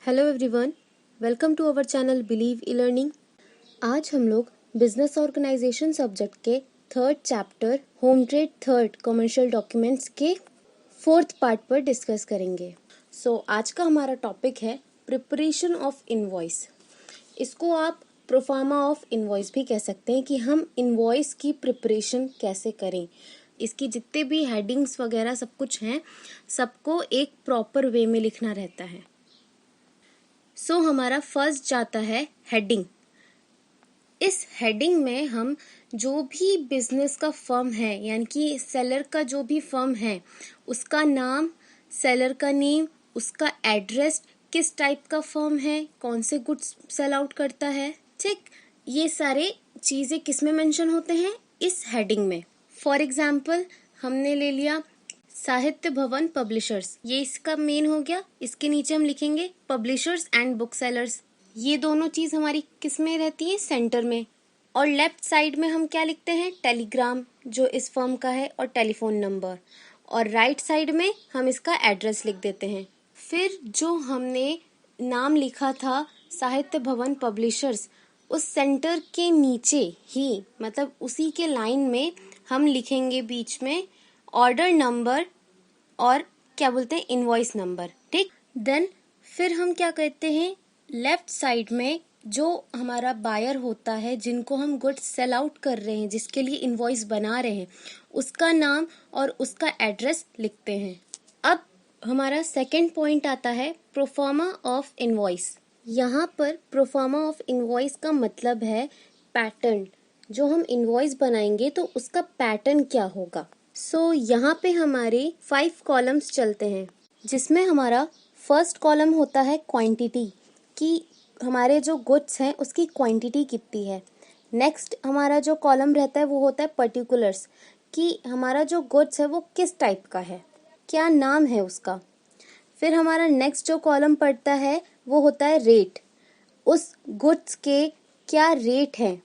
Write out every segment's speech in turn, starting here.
Hello everyone, welcome to our channel believe e learning. आज हम लोग बिजनेस ऑर्गेनाइजेशन सब्जेक्ट के third chapter home trade third commercial documents के fourth part पर discuss करेंगे। आज का हमारा टॉपिक है प्रिपरेशन ऑफ इनवॉइस। इसको आप प्रोफार्मा ऑफ इनवॉइस भी कह सकते हैं कि हम इनवॉइस की प्रिपरेशन कैसे करें। इसकी जितने भी हेडिंग्स वगैरह सब कुछ हैं, सबको एक प्रॉपर वे में लिखना रहता है। हमारा फर्स्ट जाता है हेडिंग। इस हेडिंग में हम जो भी बिजनेस का फर्म है, यानी कि सेलर का जो भी फर्म है, उसका नाम, सेलर का नेम, उसका एड्रेस, किस टाइप का फर्म है, कौन से गुड्स सेल आउट करता है, ठीक, ये सारे चीजें किस में मेंशन होते हैं, इस हेडिंग में। फॉर एग्जाम्पल हमने ले लिया साहित्य भवन पब्लिशर्स, ये इसका मेन हो गया। इसके नीचे हम लिखेंगे पब्लिशर्स एंड बुक सेलर्स। ये दोनों चीज हमारी किस में रहती है, सेंटर में। और लेफ्ट साइड में हम क्या लिखते हैं, टेलीग्राम जो इस फर्म का है और टेलीफोन नंबर। और राइट साइड में हम इसका एड्रेस लिख देते हैं। फिर जो हमने नाम लिखा था साहित्य भवन पब्लिशर्स, उस सेंटर के नीचे ही, मतलब उसी के लाइन में हम लिखेंगे बीच में ऑर्डर नंबर और क्या बोलते हैं, इनवॉइस नंबर, ठीक। देन फिर हम क्या करते हैं, लेफ्ट साइड में जो हमारा बायर होता है, जिनको हम गुड्स सेल आउट कर रहे हैं, जिसके लिए इनवॉइस बना रहे हैं, उसका नाम और उसका एड्रेस लिखते हैं। अब हमारा सेकंड पॉइंट आता है प्रोफार्मा ऑफ इनवॉइस। यहाँ पर प्रोफार्मा ऑफ इनवॉइस का मतलब है पैटर्न। जो हम इनवॉइस बनाएंगे तो उसका पैटर्न क्या होगा। यहाँ पे हमारे 5 कॉलम्स चलते हैं, जिसमें हमारा फर्स्ट कॉलम होता है क्वांटिटी, कि हमारे जो गुड्स हैं उसकी क्वांटिटी कितनी है। नेक्स्ट हमारा जो कॉलम रहता है वो होता है पर्टिकुलर्स, कि हमारा जो गुड्स है वो किस टाइप का है, क्या नाम है उसका। फिर हमारा नेक्स्ट जो कॉलम पड़ता है वो होता है रेट, उस गुड्स के क्या रेट है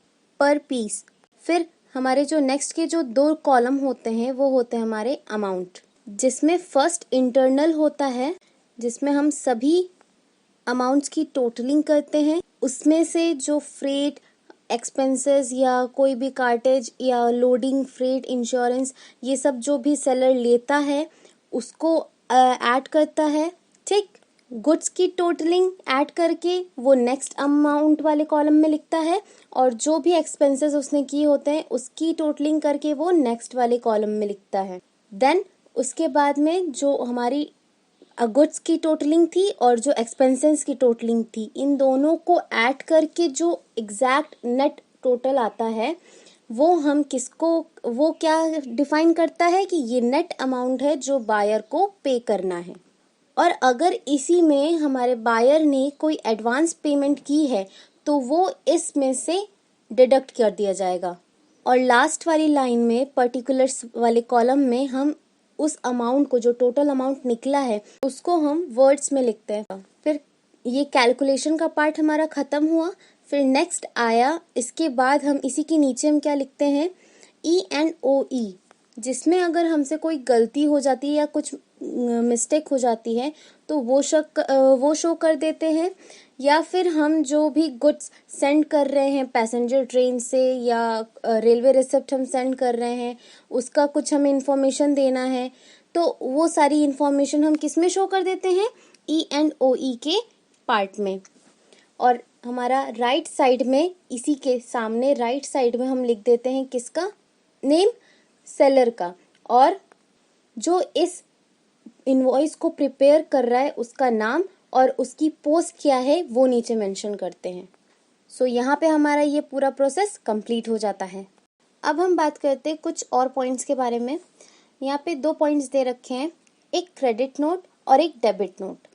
पर पीस। फिर हमारे जो नेक्स्ट के जो 2 कॉलम होते हैं वो होते हैं हमारे अमाउंट, जिसमें फर्स्ट इंटरनल होता है, जिसमें हम सभी अमाउंट्स की टोटलिंग करते हैं। उसमें से जो फ्रेट एक्सपेंसेस या कोई भी कार्टेज या लोडिंग, फ्रेट, इंश्योरेंस, ये सब जो भी सेलर लेता है उसको ऐड करता है, ठीक। गुड्स की टोटलिंग ऐड करके वो नेक्स्ट अमाउंट वाले कॉलम में लिखता है, और जो भी एक्सपेंसेस उसने किए होते हैं उसकी टोटलिंग करके वो नेक्स्ट वाले कॉलम में लिखता है। देन उसके बाद में जो हमारी गुड्स की टोटलिंग थी और जो एक्सपेंसेस की टोटलिंग थी, इन दोनों को ऐड करके जो एग्जैक्ट नेट टोटल आता है, वो क्या डिफाइन करता है कि ये नेट अमाउंट है जो बायर को पे करना है। और अगर इसी में हमारे बायर ने कोई एडवांस पेमेंट की है तो वो इसमें से डिडक्ट कर दिया जाएगा। और लास्ट वाली लाइन में पर्टिकुलर्स वाले कॉलम में हम उस अमाउंट को, जो टोटल अमाउंट निकला है, उसको हम वर्ड्स में लिखते हैं। फिर ये कैलकुलेशन का पार्ट हमारा खत्म हुआ। फिर नेक्स्ट आया, इसके बाद हम इसी के नीचे हम क्या लिखते हैं, E&OE, जिसमें अगर हमसे कोई गलती हो जाती है या कुछ मिस्टेक हो जाती है तो वो शो कर देते हैं। या फिर हम जो भी गुड्स सेंड कर रहे हैं पैसेंजर ट्रेन से या रेलवे रिसिप्ट हम सेंड कर रहे हैं, उसका कुछ हमें इंफॉर्मेशन देना है, तो वो सारी इंफॉर्मेशन हम किस में शो कर देते हैं, E&OE के पार्ट में। और हमारा राइट साइड में, इसी के सामने राइट साइड में हम लिख देते हैं किसका, नेम, सेलर का, और जो इस इनवॉइस को प्रिपेयर कर रहा है उसका नाम और उसकी पोस्ट क्या है वो नीचे मेंशन करते हैं। यहाँ पे हमारा ये पूरा प्रोसेस कंप्लीट हो जाता है। अब हम बात करते हैं कुछ और पॉइंट्स के बारे में। यहाँ पे 2 पॉइंट्स दे रखे हैं, एक क्रेडिट नोट और एक डेबिट नोट,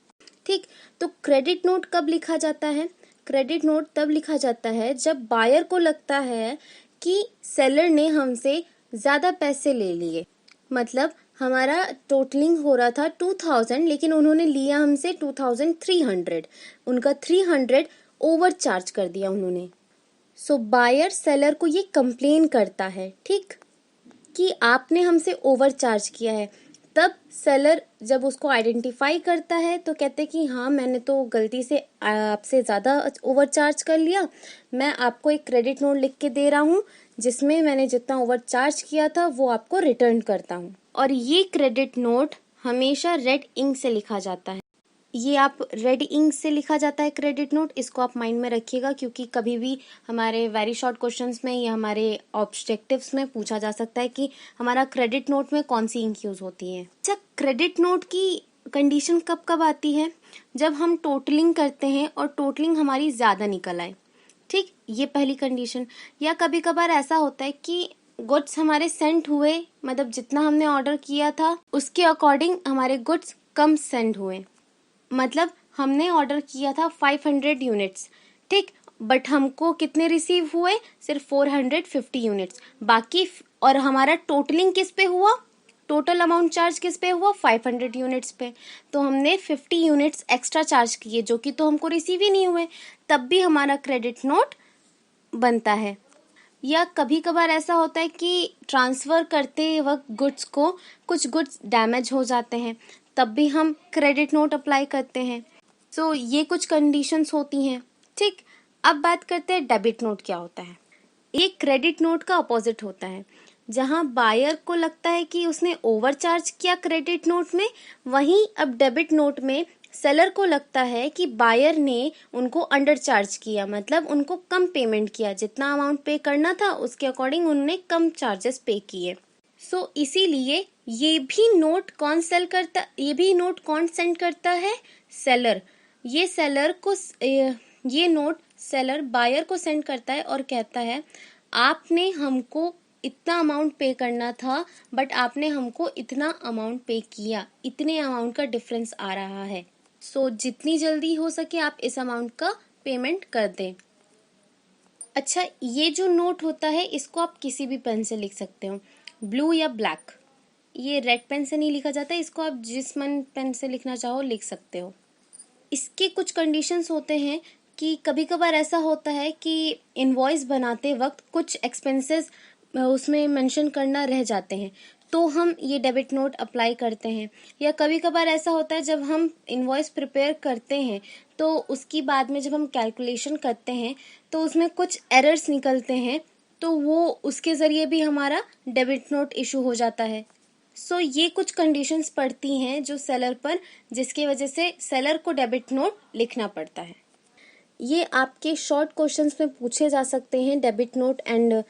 ठीक। तो क्रेडिट नोट कब लिखा जाता है, क्रेडिट नोट तब लिखा जाता है जब बायर को लगता है कि सेलर ने हमसे ज्यादा पैसे ले लिए। मतलब हमारा टोटलिंग हो रहा था 2000, लेकिन उन्होंने लिया हमसे 2300, उनका 300 ओवर चार्ज कर दिया उन्होंने। बायर सेलर को ये कंप्लेन करता है, ठीक, कि आपने हमसे ओवर चार्ज किया है। तब सेलर जब उसको आइडेंटिफाई करता है तो कहते हैं कि हाँ, मैंने तो गलती से आपसे ज़्यादा ओवरचार्ज कर लिया, मैं आपको एक क्रेडिट नोट लिख के दे रहा हूँ जिसमें मैंने जितना ओवरचार्ज किया था वो आपको रिटर्न करता हूँ। और ये क्रेडिट नोट हमेशा रेड इंक से लिखा जाता है। ये आप रेड इंक से लिखा जाता है क्रेडिट नोट, इसको आप माइंड में रखिएगा क्योंकि कभी भी हमारे वेरी शॉर्ट क्वेश्चंस में या हमारे ऑब्जेक्टिव्स में पूछा जा सकता है कि हमारा क्रेडिट नोट में कौन सी इंक यूज होती है। अच्छा, क्रेडिट नोट की कंडीशन कब कब आती है? जब हम टोटलिंग करते हैं और टोटलिंग हमारी ज्यादा निकल आए, ठीक, ये पहली कंडीशन। या कभी कभार ऐसा होता है कि गुड्स हमारे सेंड हुए, मतलब जितना हमने ऑर्डर किया था उसके अकॉर्डिंग हमारे गुड्स कम सेंड हुए, मतलब हमने ऑर्डर किया था 500 यूनिट्स, ठीक, बट हमको कितने रिसीव हुए? सिर्फ 450 यूनिट्स। बाकी और हमारा टोटलिंग किस पे हुआ? टोटल अमाउंट चार्ज किस पे हुआ? 500 यूनिट्स पे। तो हमने 50 यूनिट्स एक्स्ट्रा चार्ज किए जो कि तो हमको रिसीव ही नहीं हुए, तब भी हमारा क्रेडिट नोट बनता है। या कभी कभार ऐसा होता है कि ट्रांसफर करते वक्त गुड्स को कुछ गुड्स डैमेज हो जाते हैं, तब भी हम क्रेडिट नोट अप्लाई करते हैं। सो ये कुछ कंडीशंस होती हैं, ठीक। अब बात करते हैं डेबिट नोट क्या होता है। ये क्रेडिट नोट का अपोजिट होता है। जहां बायर को लगता है कि उसने ओवरचार्ज किया क्रेडिट नोट में, वहीं अब डेबिट नोट में सेलर को लगता है कि बायर ने उनको अंडर चार्ज किया, मतलब उनको कम पेमेंट किया, जितना अमाउंट पे करना था उसके अकॉर्डिंग उन्होंने कम चार्जेस पे किए। सो इसीलिए ये भी नोट कौन सेंड करता है? सेलर। ये नोट सेलर बायर को सेंड करता है और कहता है आपने हमको इतना अमाउंट पे करना था बट आपने हमको इतना अमाउंट पे किया, इतने अमाउंट का डिफरेंस आ रहा है, सो जितनी जल्दी हो सके आप इस अमाउंट का पेमेंट कर दें। अच्छा, ये जो नोट होता है इसको आप किसी भी पेन से लिख सकते हो, ब्लू या ब्लैक। ये रेड पेन से नहीं लिखा जाता है, इसको आप जिस मन पेन से लिखना चाहो लिख सकते हो। इसके कुछ कंडीशंस होते हैं कि कभी कभार ऐसा होता है कि इनवॉइस बनाते वक्त कुछ एक्सपेंसेस उसमें मेंशन करना रह जाते हैं, तो हम ये डेबिट नोट अप्लाई करते हैं। या कभी कभार ऐसा होता है जब हम इनवॉइस प्रिपेयर करते हैं तो उसकी बाद में जब हम कैलकुलेशन करते हैं तो उसमें कुछ एरर्स निकलते हैं, तो वो उसके जरिए भी हमारा डेबिट नोट इशू हो जाता है। सो ये कुछ कंडीशंस पड़ती हैं जो सेलर पर, जिसकी वजह से सेलर को डेबिट नोट लिखना पड़ता है। ये आपके शॉर्ट क्वेश्चंस में पूछे जा सकते हैं, debit note and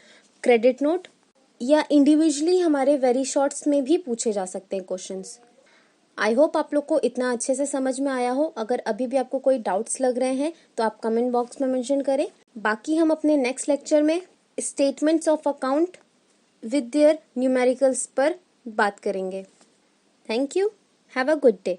credit note, या इंडिविजुअली हमारे वेरी शॉर्ट्स में भी पूछे जा सकते हैं क्वेश्चंस। आई होप आप लोग को इतना अच्छे से समझ में आया हो। अगर अभी भी आपको कोई डाउट्स लग रहे हैं तो आप कमेंट बॉक्स में मेंशन करें। बाकी हम अपने नेक्स्ट लेक्चर में statements of account with their numericals पर बात करेंगे। Thank you, have a good day.